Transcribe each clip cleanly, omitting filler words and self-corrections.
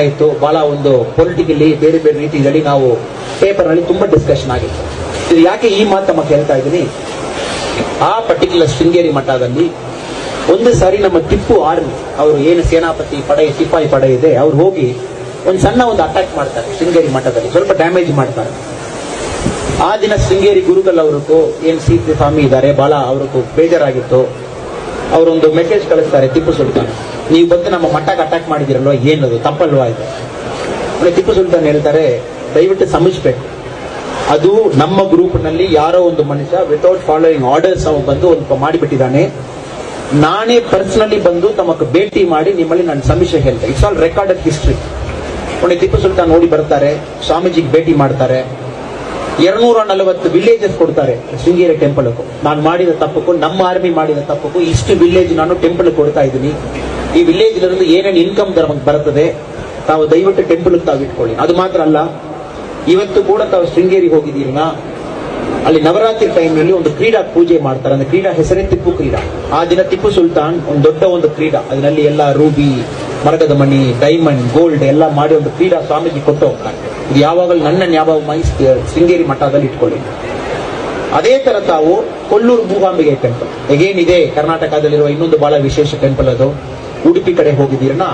ಇತ್ತು. ಬಹಳ ಒಂದು ಪೊಲಿಟಿಕಲಿ ಬೇರೆ ಬೇರೆ ರೀತಿಯಲ್ಲಿ ನಾವು ಪೇಪರ್ ನಲ್ಲಿ ತುಂಬಾ ಡಿಸ್ಕಷನ್ ಆಗಿತ್ತು. ಇದು ಯಾಕೆ ಈ ಮಾತು ತಮ್ಮ ಕೇಳ್ತಾ ಇದ್ದೀನಿ, ಆ ಪರ್ಟಿಕ್ಯುಲರ್ ಶೃಂಗೇರಿ ಮಠದಲ್ಲಿ ಒಂದು ಸಾರಿ ನಮ್ಮ ಟಿಪ್ಪು ಆರ್ಮಿ ಅವರು ಏನು ಸೇನಾಪತಿ ಪಡೆ ಸಿಪಾಯಿ ಪಡೆ ಇದೆ ಅವ್ರು ಹೋಗಿ ಒಂದು ಸಣ್ಣ ಒಂದು ಅಟ್ಯಾಕ್ ಮಾಡ್ತಾರೆ ಶೃಂಗೇರಿ ಮಠದಲ್ಲಿ, ಸ್ವಲ್ಪ ಡ್ಯಾಮೇಜ್ ಮಾಡ್ತಾರೆ. ಆ ದಿನ ಶೃಂಗೇರಿ ಗುರುಗಳು ಅವ್ರಿಗೂ ಏನ್ ಸೀತೆ ಸ್ವಾಮಿ ಇದ್ದಾರೆ ಬಹಳ ಅವ್ರಿಗೂ ಬೇಜಾರಾಗಿತ್ತು. ಅವರೊಂದು ಮೆಸೇಜ್ ಕಳಿಸ್ತಾರೆ ಟಿಪ್ಪು ಸುಲ್ತಾನ್, ನೀವು ಬಂದು ನಮ್ಮ ಮಠಕ್ಕೆ ಅಟ್ಯಾಕ್ ಮಾಡಿದಿರಲ್ವಾ, ಏನದು ತಪ್ಪಲ್ವಾ ಇದು. ಟಿಪ್ಪು ಸುಲ್ತಾನ್ ಹೇಳ್ತಾರೆ, ದಯವಿಟ್ಟು ಸಮಿಸ್ಬೇಕು, ಅದು ನಮ್ಮ ಗ್ರೂಪ್ ನಲ್ಲಿ ಯಾರೋ ಒಂದು ಮನುಷ್ಯ ವಿತೌಟ್ ಫಾಲೋಯಿಂಗ್ ಆರ್ಡರ್ಸ್ ಅವ ಬಂದು ಒಂದು ಮಾಡಿಬಿಟ್ಟಿದ್ದಾನೆ. ನಾನೇ ಪರ್ಸನಲಿ ಬಂದು ತಮக்கு ಭೇಟಿ ಮಾಡಿ ನಿಮ್ಮಲ್ಲಿ ನಾನು ಸಮೀಕ್ಷೆ ಹೇಳ್ತೆ. It's all recorded history. Tipu Sultan ನೋಡಿ ಬರ್ತಾರೆ, ಸ್ವಾಮೀಜಿಗೆ ಭೇಟಿ ಮಾಡ್ತಾರೆ, 240 ವಿಲೇಜಸ್ ಕೊಡ್ತಾರೆ ಶೃಂಗೇರಿ ಟೆಂಪಲ್. ನಾನು ಮಾಡಿದ ತಪ್ಪಕ್ಕೂ ನಮ್ಮ ಆರ್ಮಿ ಮಾಡಿದ ತಪ್ಪಕ್ಕೂ ಇಷ್ಟು ವಿಲೇಜ್ ನಾನು ಟೆಂಪಲ್ ಕೊಡ್ತಾ ಇದ್ದೀನಿ. ಈ ವಿಲೇಜ್ ಇருந்து ಏನೇನು ಇನ್ಕಮ್ ಬರ್ತದೆ ತಾವು ದಯವಿಟ್ಟು ಟೆಂಪಲ್ ತಾವು ಇಟ್ಕೊಳ್ಳಿ. ಅದು ಮಾತ್ರ ಅಲ್ಲ, ಇವತ್ತು ಕೂಡ ತಾವು ಶೃಂಗೇರಿಗೆ ಹೋಗಿದ್ದೀರಲ್ಲ, ಅಲ್ಲಿ ನವರಾತ್ರಿ ಟೈಮ್ ನಲ್ಲಿ ಒಂದು ಕ್ರೀಡಾ ಪೂಜೆ ಮಾಡ್ತಾರೆ. ಅಂದ್ರೆ ಕ್ರೀಡಾ ಹೆಸರೇ ಟಿಪ್ಪು ಕ್ರೀಡಾ. ಆ ದಿನ ಟಿಪ್ಪು ಸುಲ್ತಾನ್ ಒಂದು ದೊಡ್ಡ ಒಂದು ಕ್ರೀಡಾ, ಅದರಲ್ಲಿ ಎಲ್ಲ ರೂಬಿ, ಮರಗದ ಮಣಿ, ಡೈಮಂಡ್, ಗೋಲ್ಡ್ ಎಲ್ಲ ಮಾಡಿ ಒಂದು ಕ್ರೀಡಾ ಸ್ವಾಮೀಜಿ ಕೊಟ್ಟು ಹೋಗ್ತಾರೆ. ಇದು ಯಾವಾಗಲೂ ನನ್ನ ಜ್ಞಾಪಕವಾಗಿ ಶೃಂಗೇರಿ ಮಠದಲ್ಲಿ ಇಟ್ಕೊಳ್ಳಿ. ಅದೇ ತರ ತಾವು ಕೊಲ್ಲೂರು ಮೂಕಾಂಬಿಕೆ ಟೆಂಪಲ್ ಎಗೇನ್ ಇದೆ ಕರ್ನಾಟಕದಲ್ಲಿರುವ ಇನ್ನೊಂದು ಬಹಳ ವಿಶೇಷ ಟೆಂಪಲ್. ಅದು ಉಡುಪಿ ಕಡೆ ಹೋಗಿದ್ದೀರನ್ನ,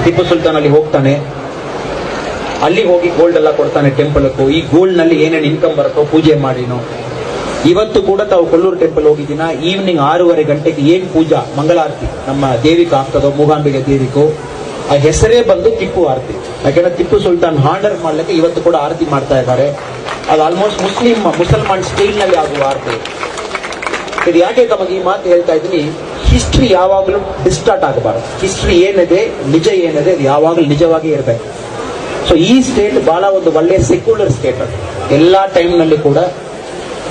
ಟಿಪ್ಪು ಸುಲ್ತಾನ್ ಅಲ್ಲಿ ಹೋಗ್ತಾನೆ, ಅಲ್ಲಿ ಹೋಗಿ ಗೋಲ್ಡ್ ಎಲ್ಲ ಕೊಡ್ತಾನೆ ಟೆಂಪಲ್ಗೂ. ಈ ಗೋಲ್ಡ್ ನಲ್ಲಿ ಏನೇನು ಇನ್ಕಮ್ ಬರುತ್ತೋ ಪೂಜೆ ಮಾಡಿನೋ. ಇವತ್ತು ಕೂಡ ತಾವು ಕೊಲ್ಲೂರು ಟೆಂಪಲ್ ಹೋಗಿದ್ದೀನ, ಈವ್ನಿಂಗ್ 6:30 ಗಂಟೆಗೆ ಏನ್ ಪೂಜಾ ಮಂಗಳಾರತಿ ನಮ್ಮ ದೇವಿಗೆ ಆಗ್ತದೋ ಮೂಕಾಂಬಿಕೆ ದೇವಿಗೂ, ಆ ಹೆಸರೇ ಬಂದು ಟಿಪ್ಪು ಆರತಿ. ಯಾಕಂದ್ರೆ ಟಿಪ್ಪು ಸುಲ್ತಾನ್ ಹಾರ್ಡರ್ ಮಾಡ್ಲಿಕ್ಕೆ ಇವತ್ತು ಕೂಡ ಆರತಿ ಮಾಡ್ತಾ ಇದ್ದಾರೆ. ಅದು ಆಲ್ಮೋಸ್ಟ್ ಮುಸಲ್ಮಾನ್ ಸ್ಟೈಲ್ ನಲ್ಲಿ ಆಗುವ ಆರತಿ. ಇದು ಯಾಕೆ ತಮಗೆ ಈ ಮಾತು ಹೇಳ್ತಾ ಇದ್ದೀನಿ, ಹಿಸ್ಟ್ರಿ ಯಾವಾಗಲೂ ಡಿಸ್ಟಾರ್ಟ್ ಆಗಬಾರದು. ಹಿಸ್ಟ್ರಿ ಏನಿದೆ, ನಿಜ ಏನಿದೆ, ಅದು ಯಾವಾಗಲೂ ನಿಜವಾಗಿ ಇರಬೇಕು. ಸೊ ಈ ಸ್ಟೇಟ್ ಬಹಳ ಒಂದು ಒಳ್ಳೆಯ ಸೆಕ್ಯುಲರ್ ಸ್ಟೇಟ್. ಅದು ಎಲ್ಲಾ ಟೈಮ್ ನಲ್ಲಿ ಕೂಡ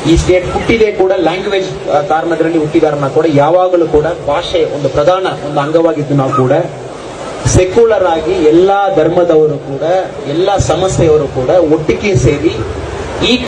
ಈ ಸ್ಟೇಟ್ ಹುಟ್ಟಿದೆ ಕೂಡ ಲ್ಯಾಂಗ್ವೇಜ್ ಕಾರಣದಲ್ಲಿ ಹುಟ್ಟಿದಾರನ್ನ ಕೂಡ ಯಾವಾಗಲೂ ಕೂಡ ಭಾಷೆ ಒಂದು ಪ್ರಧಾನ ಒಂದು ಅಂಗವಾಗಿದ್ದು ನಾವು ಕೂಡ ಸೆಕ್ಯುಲರ್ ಆಗಿ ಎಲ್ಲಾ ಧರ್ಮದವರು ಕೂಡ ಎಲ್ಲಾ ಸಮಸ್ಯೆಯವರು ಕೂಡ ಒಟ್ಟಿಗೆ ಸೇರಿ ಈ